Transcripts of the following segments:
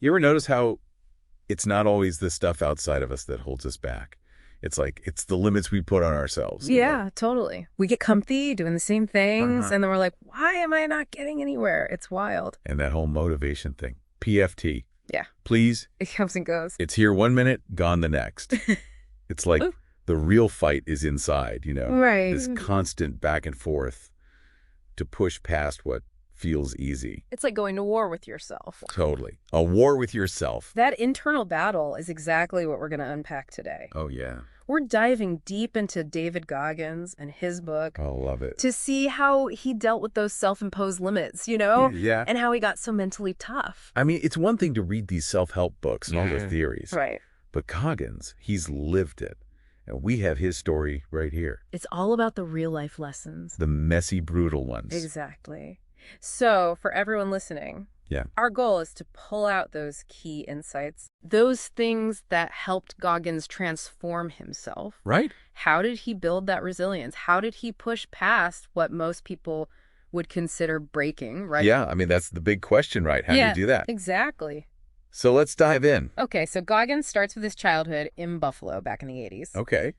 You ever notice how it's not always the stuff outside of us that holds us back? It's like, it's the limits we put on ourselves. Yeah, totally. We get comfy doing the same things, and then we're like, why am I not getting anywhere? It's wild. And that whole motivation thing. PFT. Yeah. Please. It comes and goes. It's here 1 minute, gone the next. It's like the real fight is inside, Right. This constant back and forth to push past what feels easy. It's like going to war with yourself. Totally. A war with yourself. That internal battle is exactly what we're going to unpack today. Oh, yeah. We're diving deep into David Goggins and his book. I love it. To see how he dealt with those self-imposed limits, Yeah. And how he got so mentally tough. I mean, it's one thing to read these self-help books and all the theories. Right. But Goggins, he's lived it. And we have his story right here. It's all about the real-life lessons. The messy, brutal ones. Exactly. So, for everyone listening, our goal is to pull out those key insights, those things that helped Goggins transform himself. Right. How did he build that resilience? How did he push past what most people would consider breaking, right? Yeah, I mean, that's the big question, right? How do you do that? Exactly. So let's dive in. Okay, so Goggins starts with his childhood in Buffalo back in the 80s. Okay.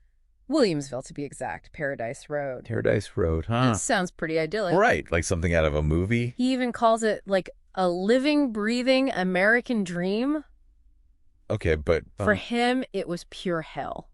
Williamsville, to be exact, Paradise Road. Paradise Road, huh? That sounds pretty idyllic. Right, like something out of a movie. He even calls it like a living, breathing American dream. Okay, but... For him, it was pure hell.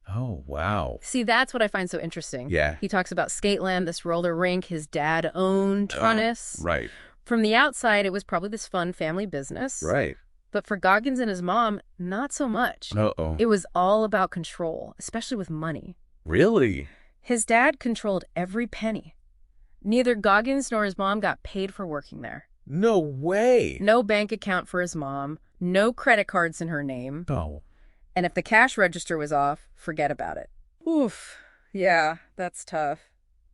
Oh, wow. See, that's what I find so interesting. Yeah. He talks about Skateland, this roller rink his dad owned, toughness. Right. From the outside, it was probably this fun family business. Right. But for Goggins and his mom, not so much. Uh-oh. It was all about control, especially with money. Really? His dad controlled every penny. Neither Goggins nor his mom got paid for working there. No way. No bank account for his mom, no credit cards in her name. Oh. And if the cash register was off, forget about it. Oof. Yeah, that's tough.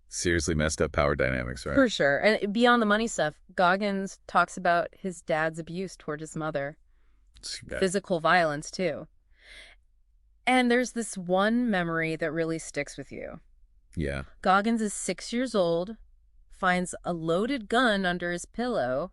Seriously messed up power dynamics, right? For sure. And beyond the money stuff, Goggins talks about his dad's abuse toward his mother. Physical violence, too. And there's this one memory that really sticks with you. Yeah. Goggins is 6 years old, finds a loaded gun under his pillow.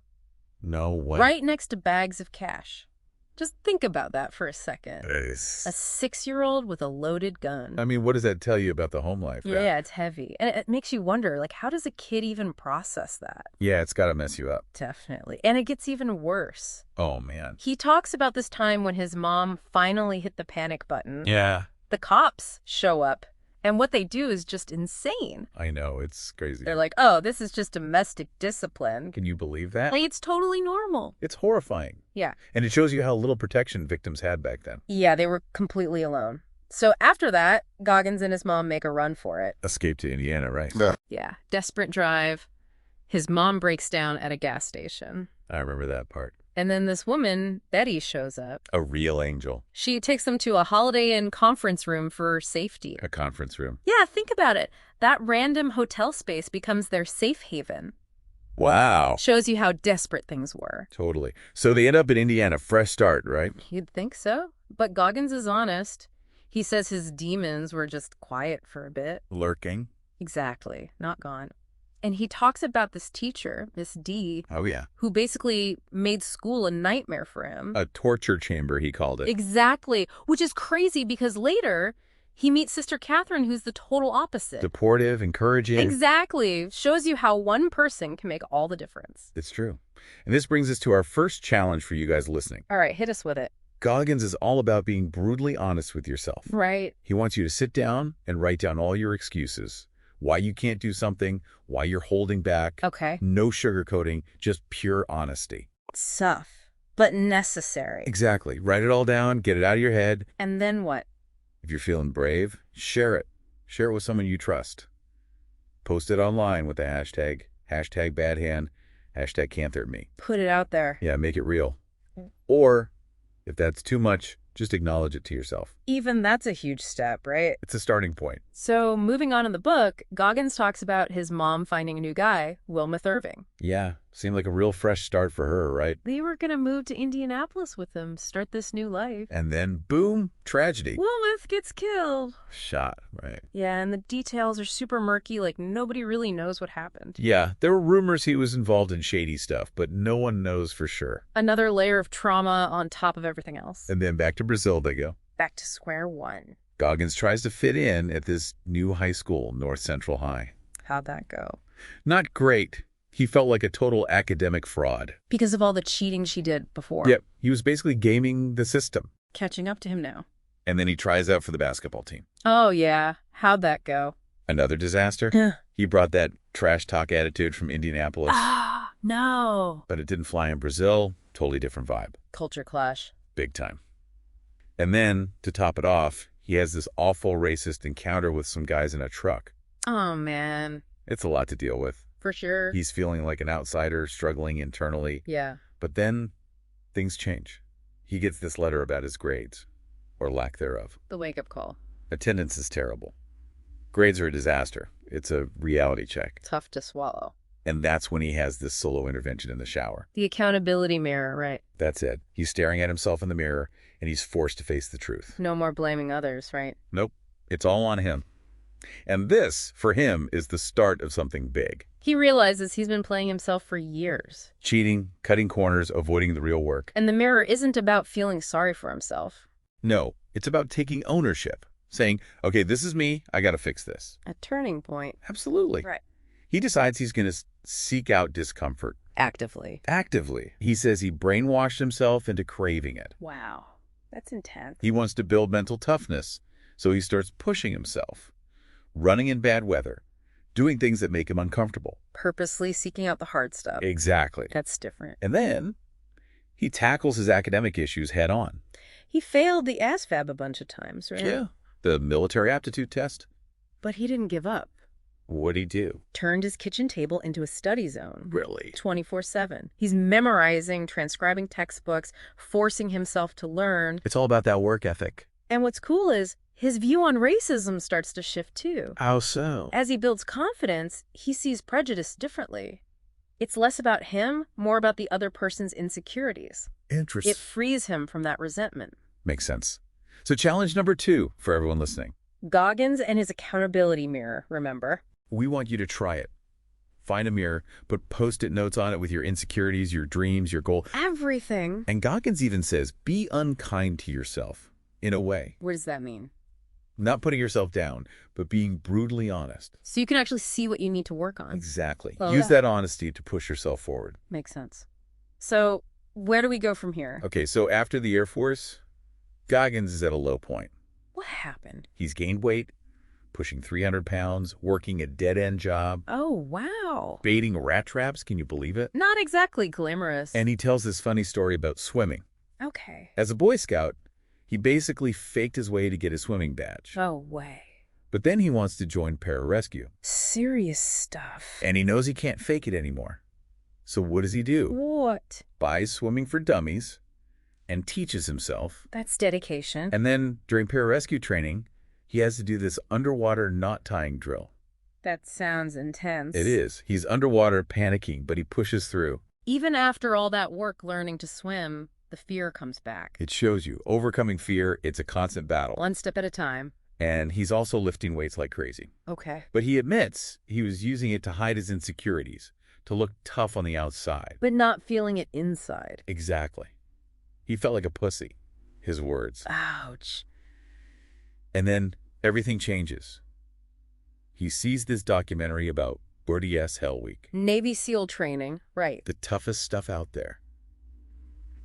No way. Right next to bags of cash. Just think about that for a second. A 6-year-old with a loaded gun. I mean, what does that tell you about the home life? Yeah, it's heavy. And it makes you wonder, like, how does a kid even process that? Yeah, it's got to mess you up. Definitely. And it gets even worse. Oh, man. He talks about this time when his mom finally hit the panic button. Yeah. The cops show up. And what they do is just insane. I know, it's crazy. They're like, oh, this is just domestic discipline. Can you believe that? Like, it's totally normal. It's horrifying. Yeah. And it shows you how little protection victims had back then. Yeah, they were completely alone. So after that, Goggins and his mom make a run for it. Escape to Indiana, right? Yeah. Desperate drive. His mom breaks down at a gas station. I remember that part. And then this woman, Betty, shows up. A real angel. She takes them to a Holiday Inn conference room for safety. A conference room. Yeah, think about it. That random hotel space becomes their safe haven. Wow. Shows you how desperate things were. Totally. So they end up in Indiana, fresh start, right? You'd think so. But Goggins is honest. He says his demons were just quiet for a bit. Lurking. Exactly. Not gone. And he talks about this teacher, Miss D. Oh, yeah. Who basically made school a nightmare for him. A torture chamber, he called it. Exactly. Which is crazy because later he meets Sister Catherine, who's the total opposite. Supportive, encouraging. Exactly. Shows you how one person can make all the difference. It's true. And this brings us to our first challenge for you guys listening. All right, hit us with it. Goggins is all about being brutally honest with yourself. Right. He wants you to sit down and write down all your excuses. Why you can't do something, why you're holding back. Okay. No sugarcoating, just pure honesty. Tough, but necessary. Exactly. Write it all down, get it out of your head. And then what? If you're feeling brave, share it. Share it with someone you trust. Post it online with the hashtag #badhand, #can't-hurt-me. Put it out there. Yeah, make it real. Or, if that's too much, just acknowledge it to yourself. Even that's a huge step, right? It's a starting point. So moving on in the book, Goggins talks about his mom finding a new guy, Wilma Irving. Yeah, Seemed like a real fresh start for her, right? They were going to move to Indianapolis with him, start this new life. And then, boom, tragedy. Wilmoth gets killed. Shot, right? Yeah, and the details are super murky, like nobody really knows what happened. Yeah, there were rumors he was involved in shady stuff, but no one knows for sure. Another layer of trauma on top of everything else. And then back to Brazil they go. Back to square one. Goggins tries to fit in at this new high school, North Central High. How'd that go? Not great. He felt like a total academic fraud. Because of all the cheating she did before. Yep, he was basically gaming the system. Catching up to him now. And then he tries out for the basketball team. Oh, yeah. How'd that go? Another disaster. He brought that trash talk attitude from Indianapolis. Ah, no. But it didn't fly in Brazil. Totally different vibe. Culture clash. Big time. And then, to top it off, he has this awful racist encounter with some guys in a truck. Oh, man. It's a lot to deal with. For sure. He's feeling like an outsider, struggling internally. Yeah. But then, things change. He gets this letter about his grades, or lack thereof. The wake-up call. Attendance is terrible. Grades are a disaster. It's a reality check. Tough to swallow. And that's when he has this solo intervention in the shower. The accountability mirror, right. That's it. He's staring at himself in the mirror, and he's forced to face the truth. No more blaming others, right? Nope. It's all on him. And this, for him, is the start of something big. He realizes he's been playing himself for years. Cheating, cutting corners, avoiding the real work. And the mirror isn't about feeling sorry for himself. No, it's about taking ownership. Saying, okay, this is me, I gotta fix this. A turning point. Absolutely. Right. He decides he's gonna seek out discomfort. Actively. Actively. He says he brainwashed himself into craving it. Wow. That's intense. He wants to build mental toughness, so he starts pushing himself. Running in bad weather. Doing things that make him uncomfortable. Purposely seeking out the hard stuff. Exactly. That's different. And then he tackles his academic issues head on. He failed the ASVAB a bunch of times, right? Yeah. The military aptitude test. But he didn't give up. What'd he do? Turned his kitchen table into a study zone. Really? 24/7. He's memorizing, transcribing textbooks, forcing himself to learn. It's all about that work ethic. And what's cool is his view on racism starts to shift too. How so? As he builds confidence, he sees prejudice differently. It's less about him, more about the other person's insecurities. Interesting. It frees him from that resentment. Makes sense. So challenge number 2 for everyone listening. Goggins and his accountability mirror, remember? We want you to try it. Find a mirror, put Post-it notes on it with your insecurities, your dreams, your goal. Everything. And Goggins even says, be unkind to yourself, in a way. What does that mean? Not putting yourself down, but being brutally honest. So you can actually see what you need to work on. Exactly. Well, Use that honesty to push yourself forward. Makes sense. So where do we go from here? Okay, so after the Air Force, Goggins is at a low point. What happened? He's gained weight, pushing 300 pounds, working a dead-end job, Oh, wow. baiting rat traps, can you believe it? Not exactly glamorous. And he tells this funny story about swimming. Okay. As a Boy Scout, he basically faked his way to get his swimming badge. No way. But then he wants to join pararescue. Serious stuff. And he knows he can't fake it anymore. So what does he do? What? Buys swimming for dummies and teaches himself. That's dedication. And then during pararescue training, he has to do this underwater knot tying drill. That sounds intense. It is. He's underwater panicking, but he pushes through. Even after all that work learning to swim, the fear comes back. It shows you overcoming fear. It's a constant battle. One step at a time. And he's also lifting weights like crazy. Okay. But he admits he was using it to hide his insecurities, to look tough on the outside. But not feeling it inside. Exactly. He felt like a pussy. His words. Ouch. And then everything changes. He sees this documentary about Bourdieu's Hell Week. Navy SEAL training. Right. The toughest stuff out there.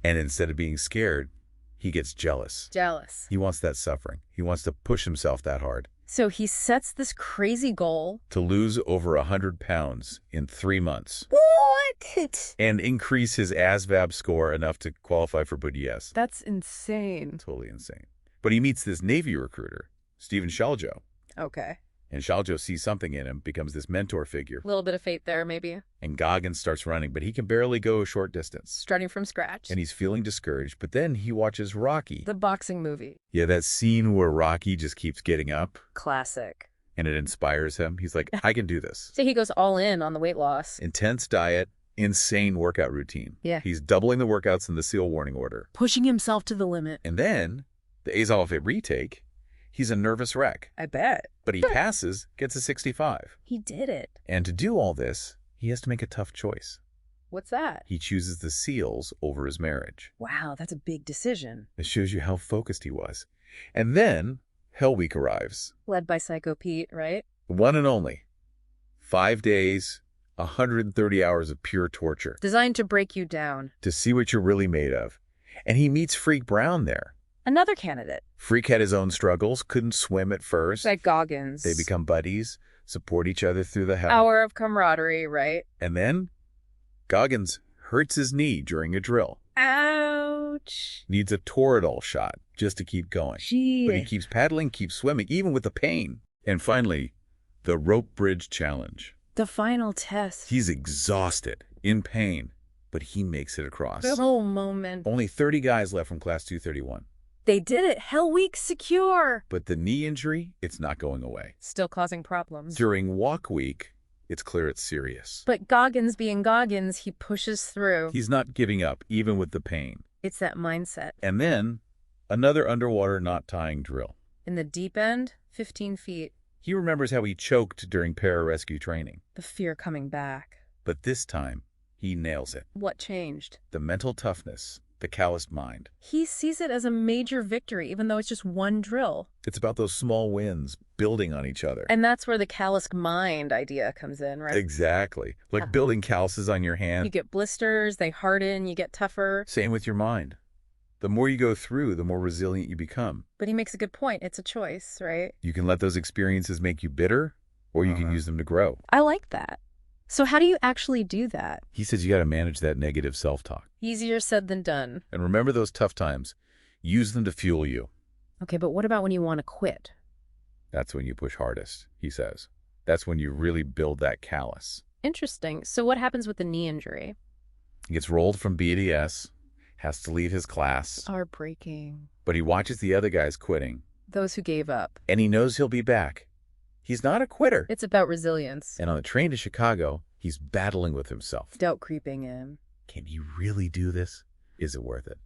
And instead of being scared, he gets jealous. Jealous. He wants that suffering. He wants to push himself that hard. So he sets this crazy goal. To lose over 100 pounds in 3 months. What? And increase his ASVAB score enough to qualify for Bourdieu's. That's insane. Totally insane. But he meets this Navy recruiter, Stephen Shaljo. Okay. And Shaljo sees something in him, becomes this mentor figure. A little bit of fate there, maybe. And Goggins starts running, but he can barely go a short distance. Starting from scratch. And he's feeling discouraged, but then he watches Rocky. The boxing movie. Yeah, that scene where Rocky just keeps getting up. Classic. And it inspires him. He's like, I can do this. So he goes all in on the weight loss. Intense diet, insane workout routine. Yeah. He's doubling the workouts in the SEAL warning order. Pushing himself to the limit. And then, the Azov at retake, he's a nervous wreck. I bet. But he passes, gets a 65. He did it. And to do all this, he has to make a tough choice. What's that? He chooses the SEALs over his marriage. Wow, that's a big decision. It shows you how focused he was. And then, Hell Week arrives. Led by Psycho Pete, right? One and only. 5 days, 130 hours of pure torture. Designed to break you down. To see what you're really made of. And he meets Freak Brown there. Another candidate. Freak had his own struggles, couldn't swim at first. Like Goggins. They become buddies, support each other through the hell. Hour of camaraderie, right? And then, Goggins hurts his knee during a drill. Ouch. Needs a Toradol shot just to keep going. Gee. But he keeps paddling, keeps swimming, even with the pain. And finally, the rope bridge challenge. The final test. He's exhausted, in pain, but he makes it across. The whole moment. Only 30 guys left from Class 231. They did it. Hell Week secure. But the knee injury, it's not going away. Still causing problems. During Walk Week, it's clear it's serious. But Goggins being Goggins, he pushes through. He's not giving up, even with the pain. It's that mindset. And then, another underwater knot tying drill. In the deep end, 15 feet. He remembers how he choked during pararescue training. The fear coming back. But this time, he nails it. What changed? The mental toughness, the calloused mind. He sees it as a major victory, even though it's just one drill. It's about those small wins, building on each other. And that's where the calloused mind idea comes in, right? Exactly. Like building calluses on your hand. You get blisters, they harden, you get tougher. Same with your mind. The more you go through, the more resilient you become. But he makes a good point. It's a choice, right? You can let those experiences make you bitter, or you can use them to grow. I like that. So how do you actually do that? He says you got to manage that negative self-talk. Easier said than done. And remember those tough times. Use them to fuel you. Okay, but what about when you want to quit? That's when you push hardest, he says. That's when you really build that callus. Interesting. So what happens with the knee injury? He gets rolled from BDS, has to leave his class. Heartbreaking. But he watches the other guys quitting. Those who gave up. And he knows he'll be back. He's not a quitter. It's about resilience. And on the train to Chicago, he's battling with himself. Doubt creeping in. Can he really do this? Is it worth it?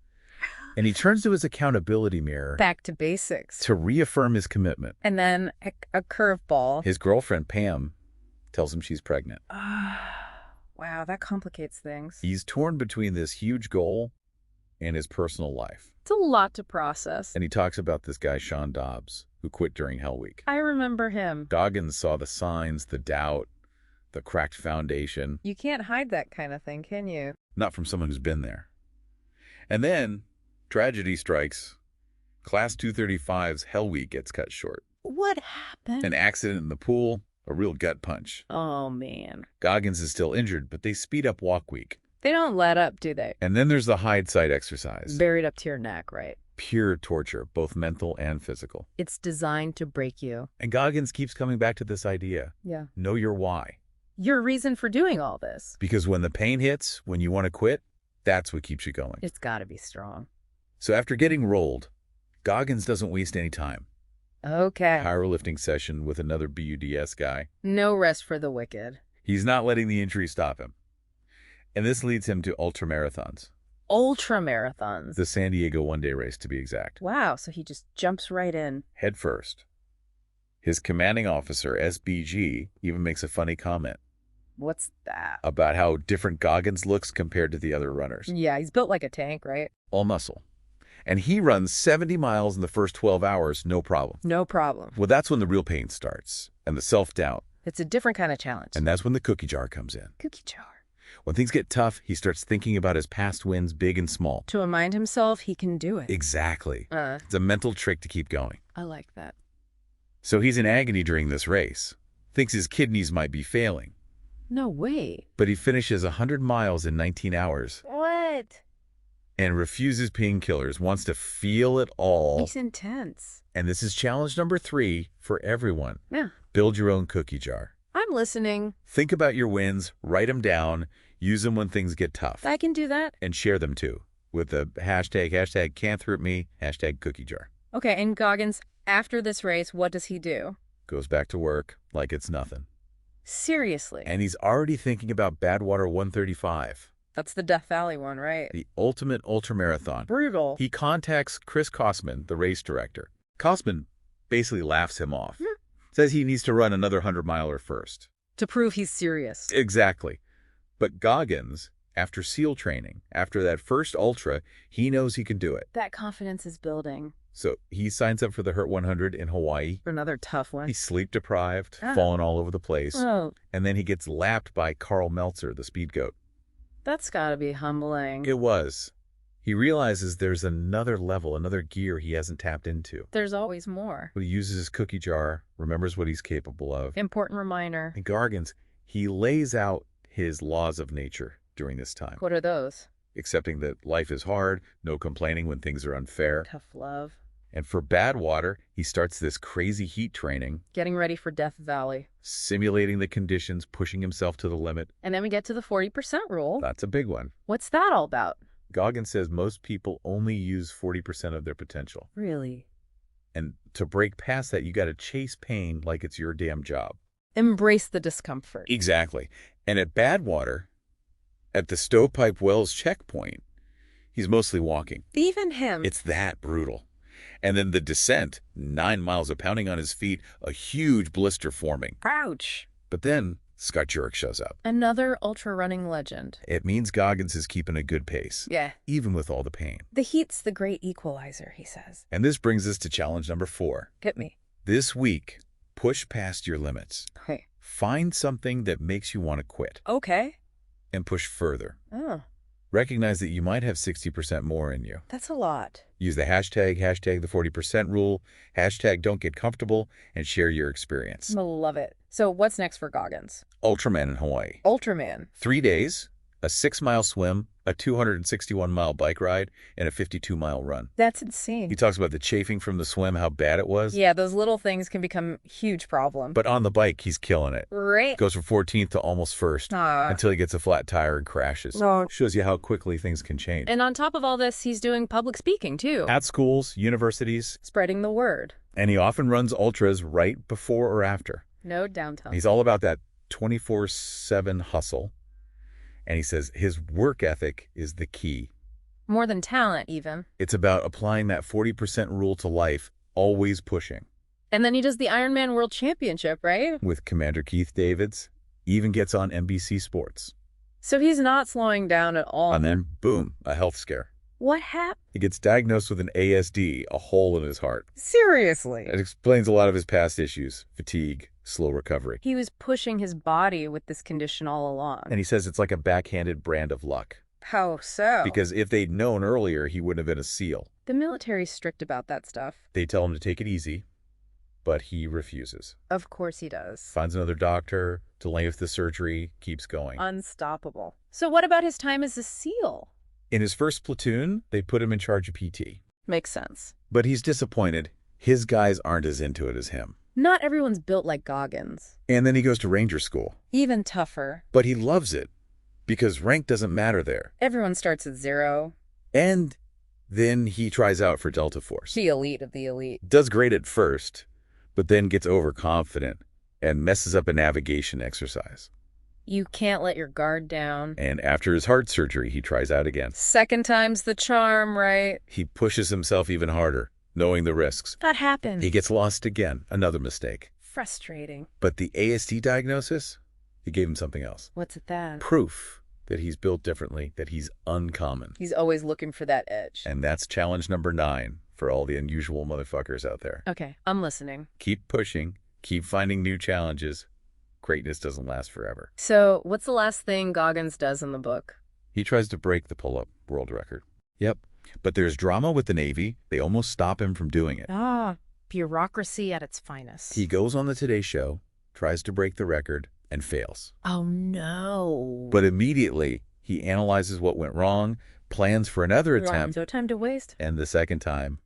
And he turns to his accountability mirror. Back to basics. To reaffirm his commitment. And then a curveball. His girlfriend, Pam, tells him she's pregnant. Wow, that complicates things. He's torn between this huge goal and his personal life. It's a lot to process. And he talks about this guy, Sean Dobbs, who quit during Hell Week. I remember him. Goggins saw the signs, the doubt, the cracked foundation. You can't hide that kind of thing, can you? Not from someone who's been there. And then, tragedy strikes. Class 235's Hell Week gets cut short. What happened? An accident in the pool, a real gut punch. Oh, man. Goggins is still injured, but they speed up Walk Week. They don't let up, do they? And then there's the hide side exercise. Buried up to your neck, right? Pure torture, both mental and physical. It's designed to break you. And Goggins keeps coming back to this idea. Yeah. Know your why. Your reason for doing all this. Because when the pain hits, when you want to quit, that's what keeps you going. It's got to be strong. So after getting rolled, Goggins doesn't waste any time. Okay. Powerlifting session with another BUDS guy. No rest for the wicked. He's not letting the injury stop him. And this leads him to ultramarathons. Ultramarathons. The San Diego one-day race, to be exact. Wow, so he just jumps right in. Head first. His commanding officer, SBG, even makes a funny comment. What's that? About how different Goggins looks compared to the other runners. Yeah, he's built like a tank, right? All muscle. And he runs 70 miles in the first 12 hours, no problem. No problem. Well, that's when the real pain starts, and the self-doubt. It's a different kind of challenge. And that's when the cookie jar comes in. Cookie jar. When things get tough, he starts thinking about his past wins, big and small. To remind himself he can do it. Exactly. It's a mental trick to keep going. I like that. So he's in agony during this race. Thinks his kidneys might be failing. No way. But he finishes 100 miles in 19 hours. What? And refuses painkillers, wants to feel it all. He's intense. And this is challenge number 3 for everyone. Yeah. Build your own cookie jar. I'm listening. Think about your wins, write them down, use them when things get tough. I can do that. And share them too, with the hashtag can't hurt me, hashtag cookie jar. Okay, and Goggins, after this race, what does he do? Goes back to work like it's nothing. Seriously. And he's already thinking about Badwater 135. That's the Death Valley one, right? The ultimate ultramarathon. Brutal. He contacts Chris Kosman, the race director. Kosman basically laughs him off. Says he needs to run another 100-miler first. To prove he's serious. Exactly. But Goggins, after SEAL training, after that first ultra, he knows he can do it. That confidence is building. So he signs up for the Hurt 100 in Hawaii. Another tough one. He's sleep-deprived, falling all over the place. Oh, And then he gets lapped by Carl Meltzer, the speed goat. that's gotta be humbling. It was. He realizes there's another level, another gear he hasn't tapped into. There's always more. He uses his cookie jar, remembers what he's capable of. Important reminder. And Goggins, he lays out his laws of nature during this time. What are those? Accepting that life is hard, no complaining when things are unfair. Tough love. And for Badwater, he starts this crazy heat training, Getting ready for Death Valley. simulating the conditions, pushing himself to the limit. And then we get to the 40% rule. That's a big one. What's that all about? Goggins says most people only use 40% of their potential. Really? And to break past that, you got to chase pain like it's your damn job. Embrace the discomfort. Exactly. And at Badwater, at the Stovepipe Wells checkpoint, he's mostly walking. Even him. It's that brutal. And then the descent, 9 miles of pounding on his feet, a huge blister forming. Ouch. But then Scott Jurek shows up. Another ultra-running legend. It means Goggins is keeping a good pace, Yeah. even with all the pain. The heat's the great equalizer, he says. And this brings us to challenge number 4. Hit me. This week, push past your limits. Hey. Find something that makes you want to quit Okay. and push further. Oh, Recognize that you might have 60% more in you. that's a lot. Use the hashtag the 40% rule, hashtag don't get comfortable, and share your experience. I love it. So what's next for Goggins? Ultraman in Hawaii. Ultraman. 3 days, a 6-mile swim, a 261-mile bike ride, and a 52-mile run. That's insane. He talks about the chafing from the swim, how bad it was. Yeah, those little things can become huge problem. But on the bike, he's killing it. Right. Goes from 14th to almost first until he gets a flat tire and crashes. No. Shows you how quickly things can change. And on top of all this, he's doing public speaking too. At schools, universities, Spreading the word. and he often runs ultras right before or after. No downtime. He's all about that 24/7 hustle. And he says his work ethic is the key. More than talent, even. It's about applying that 40% rule to life, always pushing. And then he does the Ironman World Championship, right? With Commander Keith Davids, even gets on NBC Sports. So he's not slowing down at all. And then, boom, a health scare. What happened? He gets diagnosed with an ASD, a hole in his heart. Seriously. It explains a lot of his past issues, fatigue, slow recovery. He was pushing his body with this condition all along. And he says it's like a backhanded brand of luck. How so? Because if they'd known earlier, he wouldn't have been a SEAL. The military's strict about that stuff. They tell him to take it easy, but he refuses. Of course he does. Finds another doctor, delays the surgery, keeps going. Unstoppable. So what about his time as a SEAL? In his first platoon, they put him in charge of PT. Makes sense. But he's disappointed. His guys aren't as into it as him. Not everyone's built like Goggins. And then he goes to Ranger School. Even tougher. But he loves it because rank doesn't matter there. Everyone starts at 0. And then he tries out for Delta Force. The elite of the elite. Does great at first, but then gets overconfident and messes up a navigation exercise. You can't let your guard down. And after his heart surgery, he tries out again. Second time's the charm, right? He pushes himself even harder, knowing the risks. That happens. He gets lost again, another mistake. Frustrating. But the ASD diagnosis, it gave him something else. What's it then? Proof that he's built differently, that he's uncommon. He's always looking for that edge. And that's challenge number 9 for all the unusual motherfuckers out there. Okay, I'm listening. Keep pushing, keep finding new challenges. Greatness doesn't last forever. So, what's the last thing Goggins does in the book? He tries to break the pull-up world record. Yep. But there's drama with the Navy. They almost stop him from doing it. Ah, bureaucracy at its finest. He goes on the Today Show, tries to break the record, and fails. Oh, no. But immediately, he analyzes what went wrong, plans for another attempt, No time to waste. and the second time,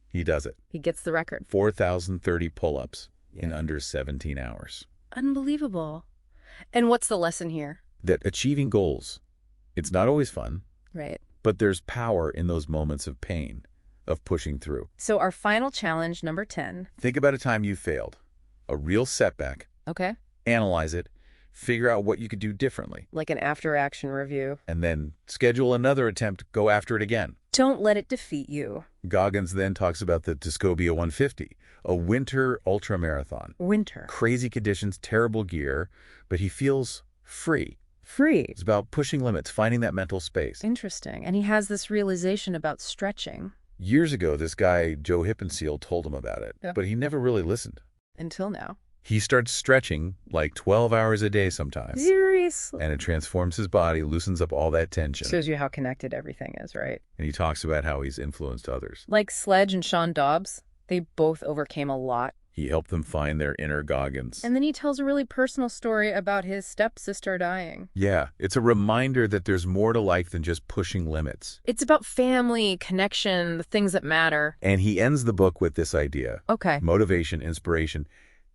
he does it. He gets the record. 4,030 pull-ups in under 17 hours. Unbelievable. And what's the lesson here? That achieving goals, it's not always fun, Right. but there's power in those moments of pain, of pushing through. So our final challenge, number 10. Think about a time you failed, a real setback, Okay. analyze it, Figure out what you could do differently. Like an after-action review. And then schedule another attempt, go after it again. Don't let it defeat you. Goggins then talks about the Discobia 150, a winter ultramarathon. Winter. Crazy conditions, terrible gear, but he feels free. Free. It's about pushing limits, finding that mental space. Interesting. And he has this realization about stretching. Years ago, this guy, Joe Hippenseal, told him about it, but he never really listened. Until now. He starts stretching like 12 hours a day sometimes. Seriously? And it transforms his body, loosens up all that tension. Shows you how connected everything is, right? And he talks about how he's influenced others. Like Sledge and Sean Dobbs, they both overcame a lot. He helped them find their inner Goggins. And then he tells a really personal story about his stepsister dying. Yeah, it's a reminder that there's more to life than just pushing limits. It's about family, connection, the things that matter. And he ends the book with this idea. Okay. Motivation, inspiration.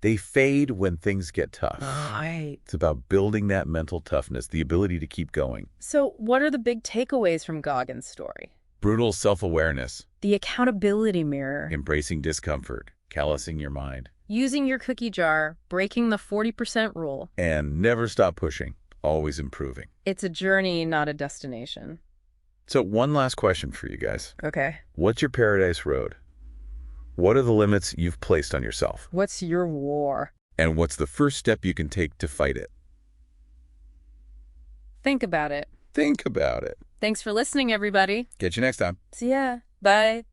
They fade when things get tough. Right. It's about building that mental toughness, the ability to keep going. So what are the big takeaways from Goggins' story? Brutal self-awareness. The accountability mirror. Embracing discomfort. Callousing your mind. Using your cookie jar. Breaking the 40% rule. And never stop pushing. Always improving. It's a journey, not a destination. So one last question for you guys. Okay. What's your paradise road? What are the limits you've placed on yourself? What's your war? And what's the first step you can take to fight it? Think about it. Think about it. Thanks for listening, everybody. Catch you next time. See ya. Bye.